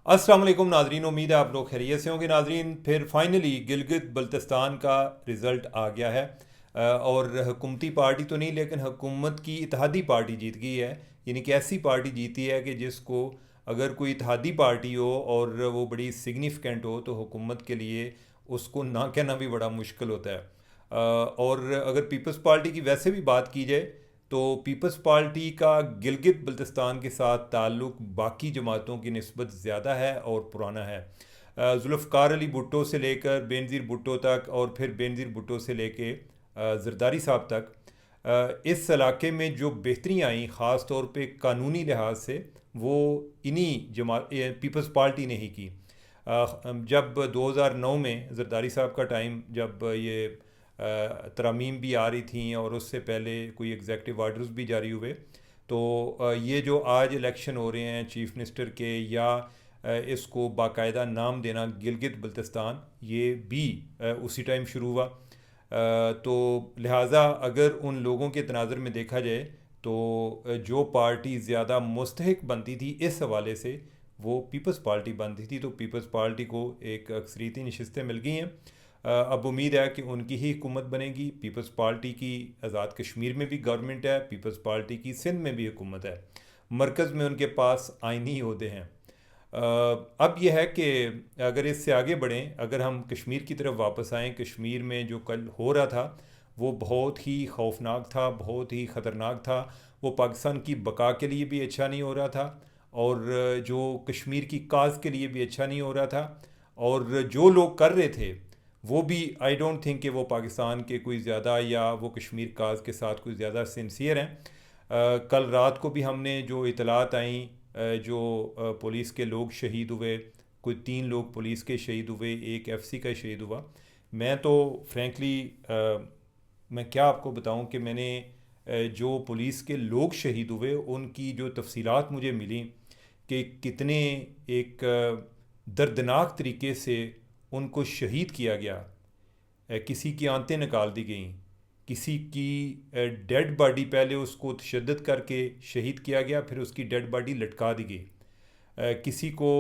अस्सलाम वालेकुम नाजरीन, उम्मीद है आप लोग खैरियत से होंगे। नाजरीन, फिर फाइनली गिलगित बल्तिस्तान का रिज़ल्ट आ गया है। और हुकूमती पार्टी तो नहीं, लेकिन हुकूमत की इत्तेहादी पार्टी जीत गई है। यानी कि ऐसी पार्टी जीती है कि जिसको अगर कोई इत्तेहादी पार्टी हो और वो बड़ी सिग्निफिकेंट हो तो हुकूमत के लिए उसको ना कहना भी बड़ा मुश्किल होता है। और अगर पीपल्स पार्टी की वैसे भी बात की जाए तो पीपल्स पार्टी का गिलगित बल्तिस्तान के साथ ताल्लुक़ बाकी जमातों की निस्बत ज़्यादा है और पुराना है। जुल्फ़िकार अली भुट्टो से लेकर बेनज़ीर भुट्टो तक और फिर बेनज़ीर भुट्टो से लेके ज़रदारी साहब तक इस इलाके में जो बेहतरी आई ख़ास तौर पे कानूनी लिहाज से, वो इन्हीं पीपल्स पार्टी ने ही की। जब 2009 में ज़रदारी साहब का टाइम, जब ये तरमीम भी आ रही थी और उससे पहले कोई एग्जेक्टिव आर्डर्स भी जारी हुए, तो ये जो आज इलेक्शन हो रहे हैं चीफ मिनिस्टर के, या इसको बाकायदा नाम देना गिलगित बल्तिस्तान, ये भी उसी टाइम शुरू हुआ। तो लिहाजा अगर उन लोगों के तनाज़ुर में देखा जाए तो जो पार्टी ज़्यादा मुस्तहिक बनती थी इस हवाले से, वो पीपल्स पार्टी बनती थी। तो पीपल्स पार्टी को एक अक्सरियती नशस्तें मिल गई हैं। अब उम्मीद है कि उनकी ही हुकूमत बनेगी। पीपल्स पार्टी की आज़ाद कश्मीर में भी गवर्नमेंट है, पीपल्स पार्टी की सिंध में भी हुकूमत है, मरकज़ में उनके पास आइनी ओहदे हैं। अब यह है कि अगर इससे आगे बढ़ें, अगर हम कश्मीर की तरफ वापस आएँ, कश्मीर में जो कल हो रहा था वो बहुत ही खौफनाक था, बहुत ही ख़तरनाक था। वो पाकिस्तान की बका के लिए भी अच्छा नहीं हो रहा था, और जो कश्मीर की काज के लिए भी अच्छा नहीं हो रहा था। और जो लोग कर रहे थे वो भी आई डोंट थिंक कि वो पाकिस्तान के कोई ज़्यादा, या वो कश्मीर काज के साथ कोई ज़्यादा सिंसियर हैं। कल रात को भी हमने जो इतलात आई, जो पुलिस के लोग शहीद हुए, कोई 3 लोग पुलिस के शहीद हुए, एक एफसी का शहीद हुआ। मैं तो फ्रैंकली मैं क्या आपको बताऊं कि मैंने जो पुलिस के लोग शहीद हुए उनकी जो तफसीलात मुझे मिली कि कितने एक दर्दनाक तरीके से उनको शहीद किया गया। किसी की आंतें निकाल दी गईं, किसी की डेड बॉडी पहले उसको तशद्दद करके शहीद किया गया, फिर उसकी डेड बॉडी लटका दी गई। किसी को,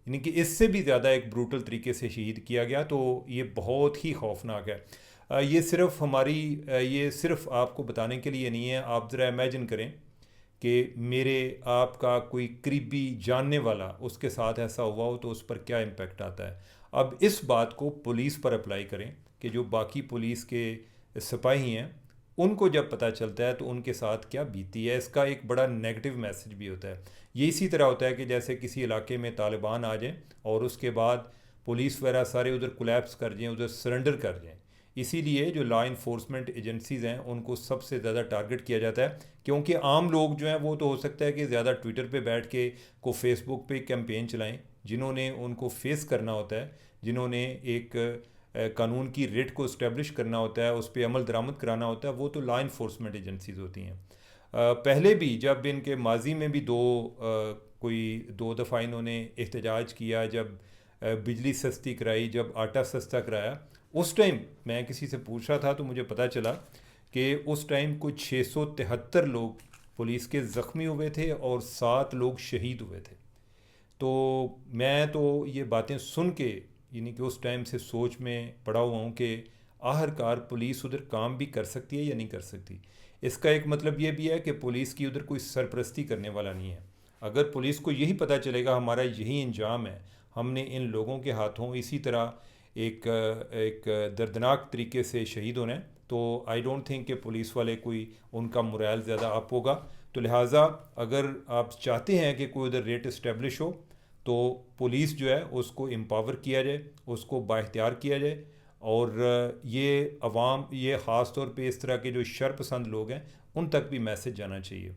यानी कि इससे भी ज़्यादा एक ब्रूटल तरीके से शहीद किया गया। तो ये बहुत ही खौफनाक है। ये सिर्फ हमारी ये सिर्फ आपको बताने के लिए नहीं है। आप ज़रा इमेजिन करें कि मेरे आपका कोई करीबी जानने वाला, उसके साथ ऐसा हुआ हो तो उस पर क्या इम्पेक्ट आता है। अब इस बात को पुलिस पर अप्लाई करें कि जो बाकी पुलिस के सिपाही हैं उनको जब पता चलता है तो उनके साथ क्या बीती है। इसका एक बड़ा नेगेटिव मैसेज भी होता है। ये इसी तरह होता है कि जैसे किसी इलाके में तालिबान आ जाएं और उसके बाद पुलिस वगैरह सारे उधर कोलैप्स कर जाएं, उधर सरेंडर कर जाएं। इसीलिए जो लॉ इन्फोर्समेंट एजेंसीज़ हैं उनको सबसे ज़्यादा टारगेट किया जाता है, क्योंकि आम लोग जो हैं वो तो हो सकता है कि ज़्यादा ट्विटर पे बैठ के को फेसबुक पे कैंपेन चलाएं। जिन्होंने उनको फेस करना होता है, जिन्होंने एक कानून की रेट को इस्टेब्लिश करना होता है, उस पर अमल दरामद कराना होता है, वो तो लॉ इन्फोर्समेंट एजेंसीज़ होती हैं। पहले भी जब इनके माजी में भी कोई 2 दफ़ा इन्होंने एहतजाज किया, जब बिजली सस्ती कराई, जब आटा सस्ता कराया, उस टाइम मैं किसी से पूछ रहा था तो मुझे पता चला कि उस टाइम कुछ 673 लोग पुलिस के ज़ख्मी हुए थे और 7 लोग शहीद हुए थे। तो मैं तो ये बातें सुन के, यानी कि उस टाइम से सोच में पड़ा हुआ हूँ कि आखिरकार पुलिस उधर काम भी कर सकती है या नहीं कर सकती। इसका एक मतलब ये भी है कि पुलिस की उधर कोई सरपरस्ती करने वाला नहीं है। अगर पुलिस को यही पता चलेगा हमारा यही इंजाम है, हमने इन लोगों के हाथों इसी तरह एक एक दर्दनाक तरीके से शहीद होना है, तो आई डोंट थिंक कि पुलिस वाले कोई उनका मुराल ज़्यादा अप होगा। तो लिहाजा अगर आप चाहते हैं कि कोई उधर रेट इस्टेब्लिश हो तो पुलिस जो है उसको एम्पावर किया जाए, उसको बाइख्तियार किया जाए। और ये अवाम, ये ख़ास तौर पे इस तरह के जो शरपसंद लोग हैं उन तक भी मैसेज जाना चाहिए।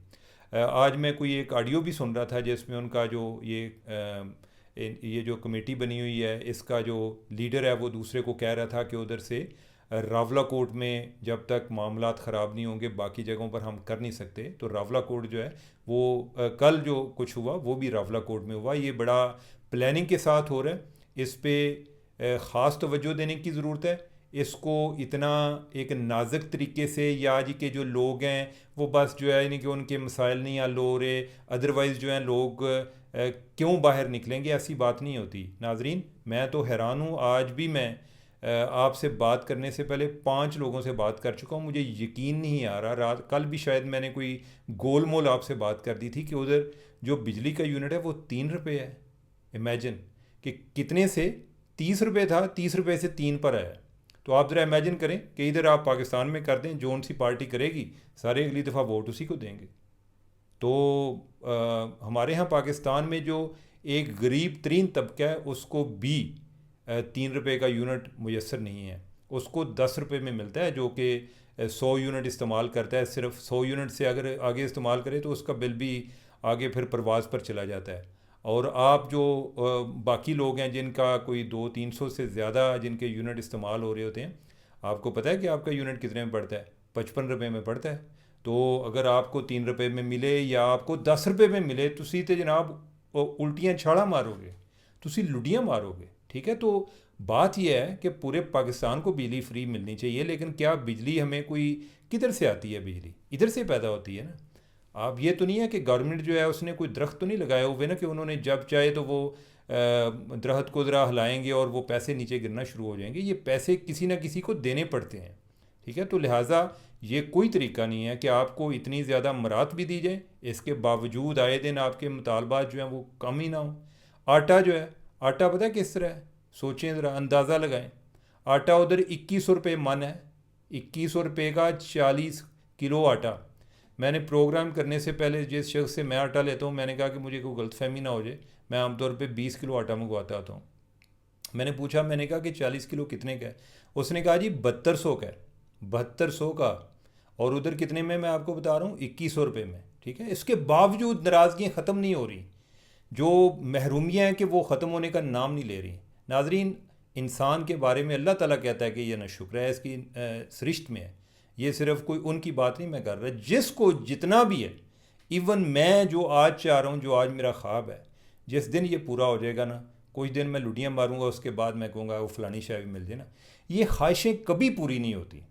आज मैं कोई एक ऑडियो भी सुन रहा था जिसमें उनका जो ये जो कमेटी बनी हुई है इसका जो लीडर है वो दूसरे को कह रहा था कि उधर से रावला कोर्ट में जब तक मामलात ख़राब नहीं होंगे बाकी जगहों पर हम कर नहीं सकते। तो रावला कोर्ट जो है वो कल जो कुछ हुआ वो भी रावला कोर्ट में हुआ। ये बड़ा प्लानिंग के साथ हो रहा है। इस पे ख़ास तवज्जो देने की ज़रूरत है। इसको इतना एक नाजुक तरीके से, या जी के जो लोग हैं वो बस जो है यानी कि उनके मसाइल नहीं हल हो रहे, अदरवाइज़ जो है लोग क्यों बाहर निकलेंगे, ऐसी बात नहीं होती। नाजरीन, मैं तो हैरान हूँ। आज भी मैं आपसे बात करने से पहले 5 लोगों से बात कर चुका हूँ। मुझे यकीन नहीं आ रहा, रात कल भी शायद मैंने कोई गोल मोल आपसे बात कर दी थी कि उधर जो बिजली का यूनिट है वो 3 रुपये है। इमेजिन कि कितने से 30 रुपये था, 30 रुपये से 3 पर आया। तो आप ज़रा इमेजिन करें कि इधर आप पाकिस्तान में कर दें, जो सी पार्टी करेगी सारे अगली दफ़ा वोट उसी को देंगे। तो हमारे यहाँ पाकिस्तान में जो एक गरीब तरीन तबका है उसको भी 3 रुपये का यूनिट मुयसर नहीं है। उसको 10 रुपये में मिलता है, जो कि 100 यूनिट इस्तेमाल करता है। सिर्फ 100 यूनिट से अगर आगे इस्तेमाल करे तो उसका बिल भी आगे फिर परवाज़ पर चला जाता है। और आप जो बाकी लोग हैं जिनका कोई 200-300 से ज़्यादा जिनके यूनिट इस्तेमाल हो रहे होते हैं, आपको पता है कि आपका यूनिट कितने में पड़ता है? 55 रुपये में पड़ता है। तो अगर आपको 3 रुपये में मिले या आपको 10 रुपये में मिले, तुसी तो जनाब उल्टियाँ छाड़ा मारोगे, तुसी लुडियाँ मारोगे। ठीक है, तो बात यह है कि पूरे पाकिस्तान को बिजली फ्री मिलनी चाहिए, लेकिन क्या बिजली हमें कोई किधर से आती है? बिजली इधर से पैदा होती है ना। आप ये तो नहीं है कि गवर्नमेंट जो है उसने कोई दरख्त तो नहीं लगाए हुए ना कि उन्होंने जब चाहे तो वो दरख्त को ज़रा हिलाएंगे और वो पैसे नीचे गिरना शुरू हो जाएंगे। ये पैसे किसी ना किसी को देने पड़ते हैं। ठीक है, तो लिहाजा ये कोई तरीका नहीं है कि आपको इतनी ज़्यादा मरात भी दी जाए, इसके बावजूद आए दिन आपके मुतालबात जो हैं वो कम ही ना हो। आटा जो है, आटा पता है किस तरह है? सोचें ज़रा, अंदाज़ा लगाएं। आटा उधर 2100 रुपये मन है, 2100 रुपये का 40 किलो आटा। मैंने प्रोग्राम करने से पहले जिस शख्स से मैं आटा लेता हूँ, मैंने कहा कि मुझे कोई गलतफहमी ना हो जाए, मैं आमतौर पे 20 किलो आटा मंगवाता आता हूँ। मैंने पूछा, मैंने कहा कि 40 किलो कितने का है? उसने कहा जी 7200 का है। 7200 का, और उधर कितने में मैं आपको बता रहा हूँ? 2100 रुपये में। ठीक है, इसके बावजूद नाराज़गियाँ ख़त्म नहीं हो रही, जो महरूमियाँ हैं कि वो ख़त्म होने का नाम नहीं ले रही। नाजरीन, इंसान के बारे में अल्लाह ताला कहता है कि यह न शुक्र है, इसकी सृष्टि में है। ये सिर्फ कोई उनकी बात नहीं मैं कर रहा, जिसको जितना भी है। इवन मैं जो आज चाह रहा हूँ, जो आज मेरा ख्वाब है, जिस दिन ये पूरा हो जाएगा ना, कुछ दिन मैं लुटियाँ मारूंगा, उसके बाद मैं कहूँगा वो फ़लानी शाय भी मिल जाए ना। ये ख्वाहिशें कभी पूरी नहीं होती,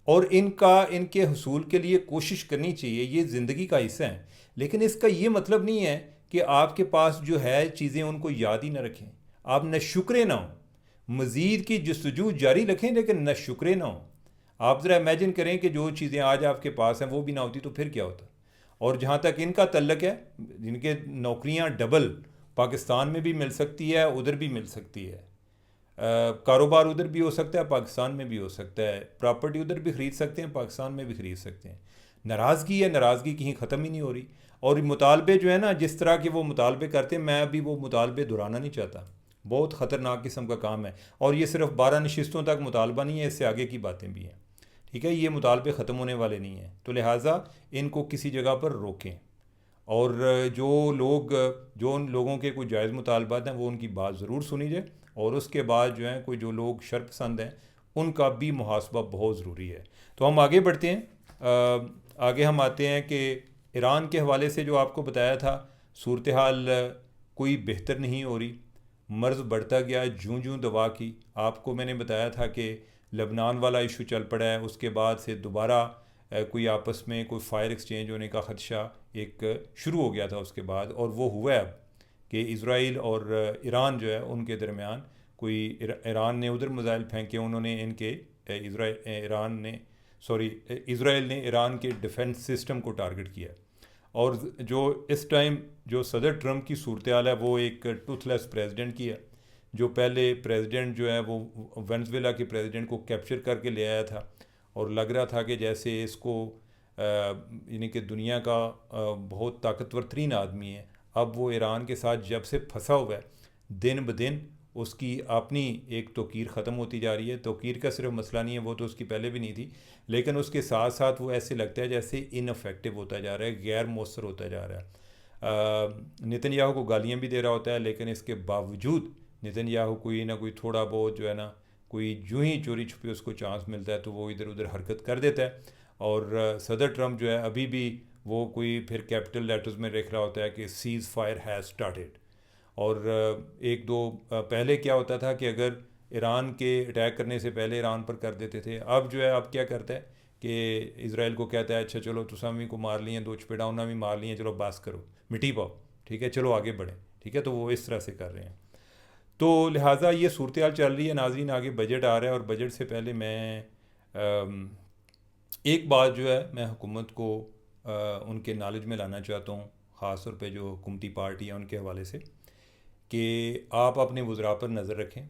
और इनके हसूल के लिए कोशिश करनी चाहिए। ये ज़िंदगी का हिस्सा है। लेकिन इसका ये मतलब नहीं है कि आपके पास जो है चीज़ें उनको याद ही ना रखें, आप न शुक्रे ना हो, मज़ीद की जस्तजू जारी रखें, लेकिन न शुक्रे ना हो। आप ज़रा इमेजिन करें कि जो चीज़ें आज आपके पास हैं वो भी ना होती तो फिर क्या होता। और जहाँ तक इनका तल्लक है, जिनके नौकरियाँ डबल पाकिस्तान में भी मिल सकती है, उधर भी मिल सकती है। कारोबार उधर भी हो सकता है, पाकिस्तान में भी हो सकता है। प्रॉपर्टी उधर भी ख़रीद सकते हैं, पाकिस्तान में भी ख़रीद सकते हैं। नाराज़गी है, नाराज़गी कहीं ख़त्म ही नहीं हो रही। और मुतालबे जो है ना, जिस तरह के वो मुतालबे करते हैं, मैं अभी वो मुतालबे दोहराना नहीं चाहता। बहुत ख़तरनाक किस्म का काम है। और ये सिर्फ 12 नशिस्तों तक मुतालबा नहीं है, इससे आगे की बातें भी हैं। ठीक है, ये मुतालबे ख़त्म होने वाले नहीं हैं। तो लिहाजा इनको किसी जगह पर रोकें, और जो उन लोगों के कोई जायज़ मुतालबात हैं वो उनकी बात ज़रूर सुनी जाए। और उसके बाद जो हैं कोई जो लोग शर्पसंद हैं उनका भी मुहासबा बहुत ज़रूरी है। तो हम आगे बढ़ते हैं। आगे हम आते हैं कि ईरान के हवाले से जो आपको बताया था, सूरत हाल कोई बेहतर नहीं हो रही, मर्ज़ बढ़ता गया जूं जूं दवा की। आपको मैंने बताया था कि लबनान वाला इशू चल पड़ा है, उसके बाद से दोबारा कोई आपस में कोई फ़ायर एक्सचेंज होने का ख़दशा एक शुरू हो गया था उसके बाद, और वो हुआ है अब कि इसराइल और ईरान जो है उनके दरमियान कोई ईरान ने उधर मिसाइल फेंके, उन्होंने इनके इसराइल ने ईरान के डिफेंस सिस्टम को टारगेट किया। और जो इस टाइम जो सदर ट्रम्प की सूरत हाल है वो एक टूथलेस प्रेसिडेंट की है। जो पहले प्रेसिडेंट जो है वो वेनेज़ुएला के प्रेसिडेंट को कैप्चर करके ले आया था, और लग रहा था कि जैसे इसको यानी कि दुनिया का बहुत ताकतवर तरीन आदमी है। अब वो ईरान के साथ जब से फंसा हुआ है, दिन ब दिन उसकी अपनी एक तौकीर ख़त्म होती जा रही है। तौकीर का सिर्फ मसला नहीं है, वो तो उसकी पहले भी नहीं थी, लेकिन उसके साथ साथ वो ऐसे लगता है जैसे इनफेक्टिव होता जा रहा है, गैर मौसर होता जा रहा है। नेतन्याहू को गालियाँ भी दे रहा होता है, लेकिन इसके बावजूद नेतन्याहू कोई ना कोई थोड़ा बहुत जो है ना, कोई यूँ ही चोरी छुपी उसको चांस मिलता है तो वो इधर उधर हरकत कर देता है। और सदर ट्रम्प जो है अभी भी वो कोई फिर कैपिटल लेटर्स में लिख रहा होता है कि सीज़ फायर हैज़ स्टार्टेड। और एक दो पहले क्या होता था कि अगर ईरान के अटैक करने से पहले ईरान पर कर देते थे। अब जो है अब क्या करता है कि इसराइल को कहता है अच्छा चलो तुसां भी को मार लिए, दो चपेड़ा उन्हें भी मार लिए, चलो बस करो, मिट्टी पाओ, ठीक है, चलो आगे बढ़ें, ठीक है। तो वो इस तरह से कर रहे हैं। तो लिहाजा ये सूरत हाल चल रही है नाज़रीन। आगे बजट आ रहा है और बजट से पहले मैं एक बात जो है मैं हुकूमत को उनके नॉलेज में लाना चाहता हूँ, ख़ास तौर पे जो हुकूमती पार्टी है उनके हवाले से, कि आप अपने वज़रा पर नज़र रखें।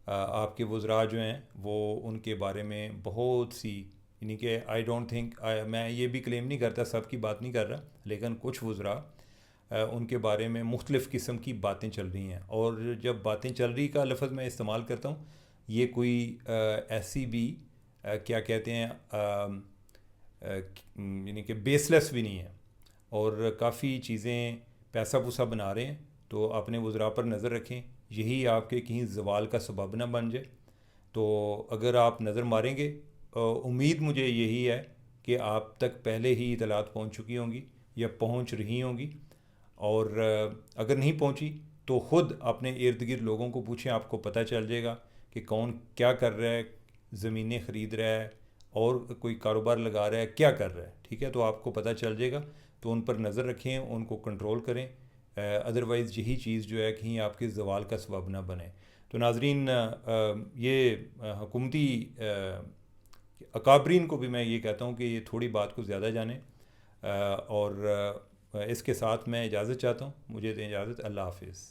आपके वज़रा जो हैं वो उनके बारे में बहुत सी, यानी कि आई डोंट थिंक, मैं ये भी क्लेम नहीं करता, सब की बात नहीं कर रहा, लेकिन कुछ वज़रा उनके बारे में मुख्तलिफ़ किस्म की बातें चल रही हैं। और जब बातें चल रही का लफ्ज़ मैं इस्तेमाल करता हूँ, ये कोई ऐसी भी क्या कहते हैं यानी कि बेसलेस भी नहीं है, और काफ़ी चीज़ें पैसा पूसा बना रहे हैं। तो अपने वज़रा पर नज़र रखें, यही आपके कहीं जवाल का सबब ना बन जाए। तो अगर आप नज़र मारेंगे, उम्मीद मुझे यही है कि आप तक पहले ही इतलात पहुंच चुकी होंगी या पहुंच रही होंगी, और अगर नहीं पहुंची तो ख़ुद अपने इर्द गिर्द लोगों को पूछें, आपको पता चल जाएगा कि कौन क्या कर रहा है, ज़मीनें ख़रीद रहा है और कोई कारोबार लगा रहा है, क्या कर रहा है, ठीक है। तो आपको पता चल जाएगा। तो उन पर नज़र रखें, उनको कंट्रोल करें, अदरवाइज़ यही चीज़ जो है कहीं आपके जवाल का सबब ना बने। तो नाजरीन, ये हुकूमती अकाबरीन को भी मैं ये कहता हूँ कि ये थोड़ी बात को ज़्यादा जाने, और इसके साथ मैं इजाज़त चाहता हूँ। मुझे दें इजाज़त। अल्लाह हाफिज़।